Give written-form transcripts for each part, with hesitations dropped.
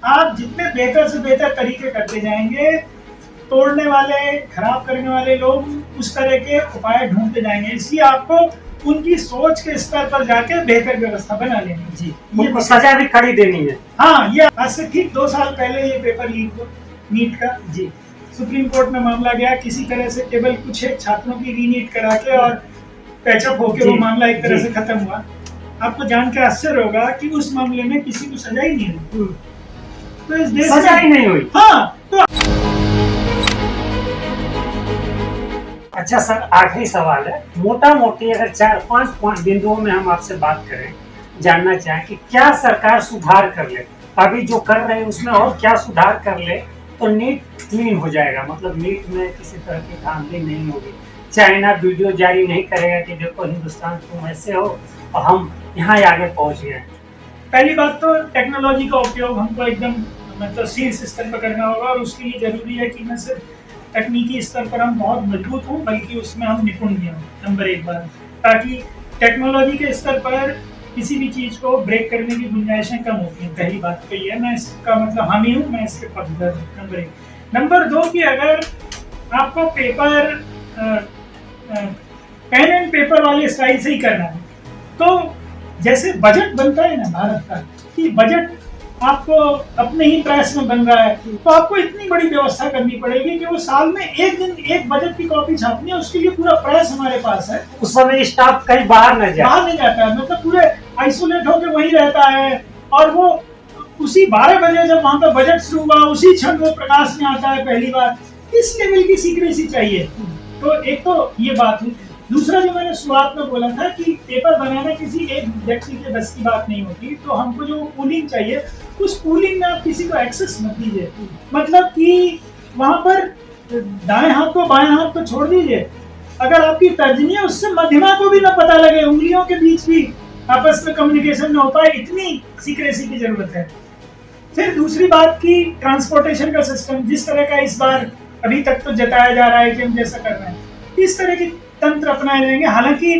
आप जितने बेहतर से बेहतर तरीके करते जाएंगे, तोड़ने वाले, खराब करने वाले लोग उस तरह के उपाय ढूंढते जाएंगे। इसलिए आपको उनकी सोच के स्तर पर जाके बेहतर व्यवस्था बना लेनी जी, उनको सजा भी कड़ी देनी है। हाँ, ये आज से ठीक 2 साल पहले ये पेपर लीक हुआ नीट का। जी, सुप्रीम कोर्ट में मामला गया, किसी तरह से केवल कुछ एक छात्रों की रीनीट करा के और पैचअप होके वो मामला एक तरह से खत्म हुआ। आपको जान के आश्चर्य होगा कि उस मामले में किसी को सजा ही नहीं हुई। तो इस देश सजा ही नहीं हुई। हाँ, तो अच्छा सर, आखिरी सवाल है, मोटा मोटी अगर 4-5 बिंदुओं में हम आपसे बात करें, जानना चाहें कि क्या सरकार सुधार कर ले, अभी जो कर रहे हैं उसमें और क्या सुधार कर ले तो नीट क्लीन हो जाएगा, मतलब नीट में किसी तरह की धांधली नहीं होगी, चाइना वीडियो जारी नहीं करेगा कि देखो हिंदुस्तान तुम ऐसे हो और हम यहाँ आगे पहुंच गए। पहली बात तो टेक्नोलॉजी का उपयोग हमको एकदम मतलब शीर्ष स्तर पर करना होगा, और उसके लिए जरूरी है कि न सिर्फ तकनीकी स्तर पर हम बहुत मजबूत हों, बल्कि उसमें हम निपुण भी हों, नंबर 1 बात, ताकि टेक्नोलॉजी के स्तर पर किसी भी चीज को ब्रेक करने की गुंजाइशें कम होती हैं। पहली बात तो ये है, मैं इसका मतलब हामी हूँ, मैं इसके पक्षधर हूँ, नंबर 1। नंबर 2 कि अगर आपको पेपर पेन एंड पेपर वाले स्टाइल से ही करना है, तो जैसे बजट बनता है ना भारत का, कि बजट आपको अपने ही प्रयास में बन रहा है, तो आपको इतनी बड़ी व्यवस्था करनी पड़ेगी कि वो साल में एक दिन एक बजट की कॉपी छापनी है, उसके लिए पूरा प्रेस हमारे पास है। उस समय स्टाफ कहीं बाहर नहीं जाता है, मतलब पूरे आइसोलेट होकर वहीं रहता है, और वो उसी 12 बजे जब वहां पर बजट शुरू हुआ उसी क्षण वो प्रकाश में आता है। पहली बात, इस लेवल की सीक्रेसी चाहिए। तो एक तो ये बात हुई। दूसरा, जो मैंने शुरुआत में बोला था कि पेपर बनाना किसी एक व्यक्ति के बस की बात नहीं होती, तो हमको जो पूलिंग चाहिए, उस पूलिंग में आप किसी को एक्सेस मत दीजिए। मतलब कि वहां पर दाएं हाथ को बाएं हाथ को छोड़ दीजिए, अगर आपकी तर्जनी है उससे मध्यमा को भी ना पता लगे, उंगलियों के बीच भी आपस में कम्युनिकेशन न हो पाए, इतनी सीक्रेसी की जरूरत है। फिर दूसरी बात की ट्रांसपोर्टेशन का सिस्टम, जिस तरह का इस बार अभी तक तो जताया जा रहा है कि हम जैसा कर रहे हैं, इस तरह की तंत्र अपनाए जाएंगे। हालांकि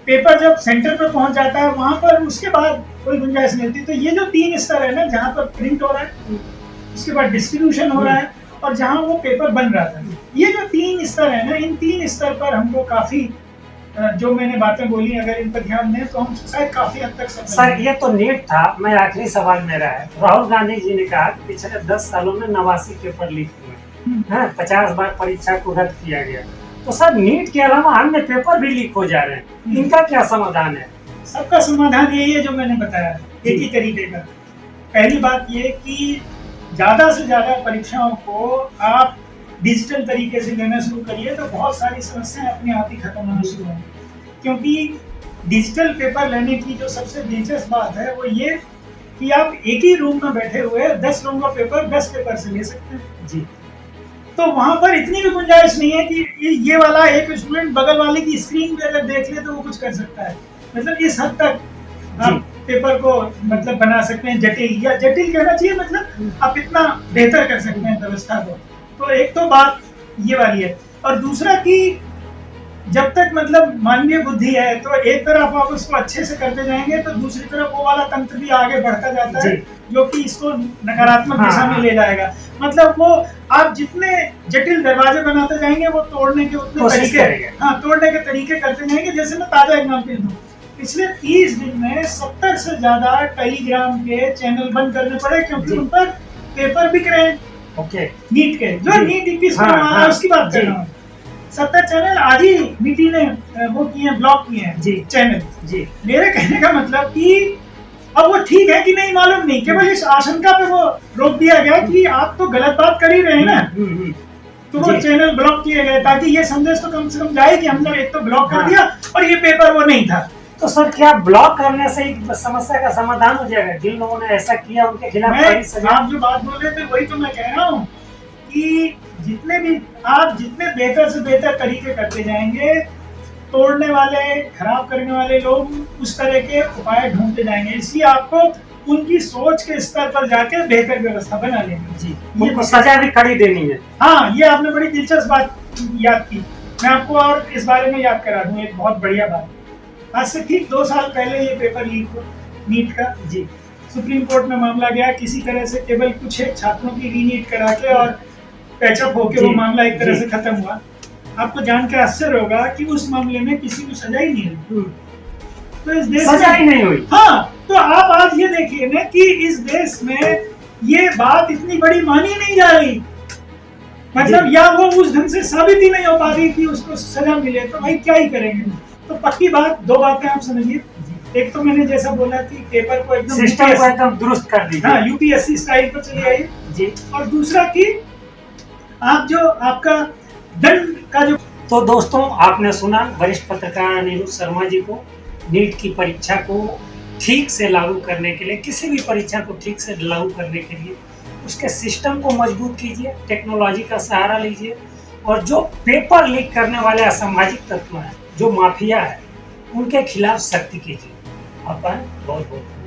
पेपर जब सेंटर पर पहुंच जाता है वहां पर उसके बाद कोई गुंजाइश नहीं होती। तो ये जो 3 स्तर है ना, जहां पर प्रिंट हो रहा है, उसके बाद डिस्ट्रीब्यूशन हो रहा है, और जहां वो पेपर बन रहा था, ये जो 3 स्तर है ना, इन 3 स्तर पर हमको काफी जो मैंने बातें बोली, अगर इन पर ध्यान दें तो हम शायद काफी हद तक सर, ये तो नीट था। मैं आखिरी सवाल मेरा है, राहुल गांधी जी ने कहा कि पिछले 10 सालों में 89 पेपर लीक हुए, 50 बार परीक्षा को रद्द किया गया, तो सर नीट के अलावा अन्य पेपर भी लीक हो जा रहे हैं, इनका क्या समाधान है? सबका समाधान यही है जो मैंने बताया, एक ही तरीके का। पहली बात ये कि ज्यादा से ज्यादा परीक्षाओं को आप डिजिटल तरीके से लेना शुरू करिए, तो बहुत सारी समस्याएं अपने आप ही खत्म होना शुरू होंगी। क्योंकि डिजिटल पेपर लेने की जो सबसे दिलचस्प बात है वो ये कि आप एक ही रूम में बैठे हुए 10 लोगों का पेपर 10 पेपर से ले सकते हैं जी। तो वहां पर इतनी भी गुंजाइश नहीं है कि ये वाला एक स्टूडेंट बगल वाले की स्क्रीन पे अगर देख ले तो वो कुछ कर सकता है। मतलब इस हद तक आप पेपर को मतलब बना सकते हैं जटिल, या जटिल कहना चाहिए, मतलब आप इतना बेहतर कर सकते हैं व्यवस्था को। तो एक तो बात ये वाली है, और दूसरा कि जब तक मतलब मानवीय बुद्धि है, तो एक तरफ आप उसको अच्छे से करते जाएंगे तो दूसरी तरफ वो वाला तंत्र भी आगे बढ़ता जाता है, जो कि इसको नकारात्मक दिशा में ले जाएगा। मतलब वो आप जितने जटिल दरवाजे बनाते जाएंगे, वो तोड़ने के उतने तोड़ने के तरीके करते जाएंगे। जैसे मैं ताजा एग्जाम्पल दूं, पिछले 30 दिन में 70 से ज्यादा टेलीग्राम के चैनल बंद करने पड़े, क्योंकि उन पर पेपर बिक रहे हैं। नीट के, जो नीट 21 में उसकी बात कर रहा हूँ। 70 चैनल आज ही नीति ने वो किए हैं, ब्लॉक किए हैं जी चैनल जी। मेरे कहने का मतलब कि अब वो ठीक है कि नहीं मालूम नहीं, केवल इस आशंका पे वो रोक दिया गया कि आप तो गलत बात कर ही रहे हैं ना, तो वो चैनल ब्लॉक किए गए, ताकि ये संदेश तो कम से कम जाए कि हमने एक तो ब्लॉक कर दिया और ये पेपर वो नहीं था। तो सर, क्या ब्लॉक करने से समस्या का समाधान हो जाएगा? जिन लोगों ने ऐसा किया उनके खिलाफ आप जो बात बोल रहे थे वही तो मैं कह रहा हूँ कि आप जितने बेहतर से बेहतर तरीके करते जाएंगे, तोड़ने वाले, खराब करने वाले लोग उस तरह के उपाय ढूंढते जाएंगे। इसलिए आपको उनकी सोच के स्तर पर जाके बेहतर व्यवस्था बना लेनी जी, उनको सजा भी कड़ी देनी है। हाँ, ये आपने बड़ी दिलचस्प बात याद की। मैं आपको और इस बारे में याद करा दूं एक बहुत बढ़िया बात। आज से ठीक 2 साल पहले ये पेपर लीक हुआ नीट का जी। सुप्रीम कोर्ट में मामला गया, किसी तरह से केवल कुछ एक छात्रों की रीनीट करा के और पैचअप होके वो जी, मामला एक तरह जी। से खत्म हुआ। आपको जान के आश्चर्य होगा कि उस मामले में किसी को सजा ही नहीं हुई। तो इस देश सजा में ही नहीं हुई। हाँ, तो आप आज ये देखिए ना कि इस देश में ये बात इतनी बड़ी मानी नहीं जा रही, मतलब या वो उस ढंग से साबित ही नहीं हो पा रही कि उसको सजा मिले, तो भाई क्या ही करेंगे। तो पक्की बात, दो बातें आप समझिए। एक तो मैंने जैसा बोला कि पेपर को एकदम सिस्टम को एकदम दुरुस्त कर दीजिए। हाँ, यूपीएससी स्टाइल पर चले आइए जी। और दूसरा कि आप जो आपका दंड का जो तो दोस्तों, आपने सुना वरिष्ठ पत्रकार अनिरुद्ध शर्मा जी को। नीट की परीक्षा को ठीक से लागू करने के लिए, किसी भी परीक्षा को ठीक से लागू करने के लिए उसके सिस्टम को मजबूत कीजिए, टेक्नोलॉजी का सहारा लीजिए, और जो पेपर लीक करने वाले असामाजिक तत्व हैं, जो माफिया है, उनके खिलाफ सख्ती कीजिए। आपका बहुत बहुत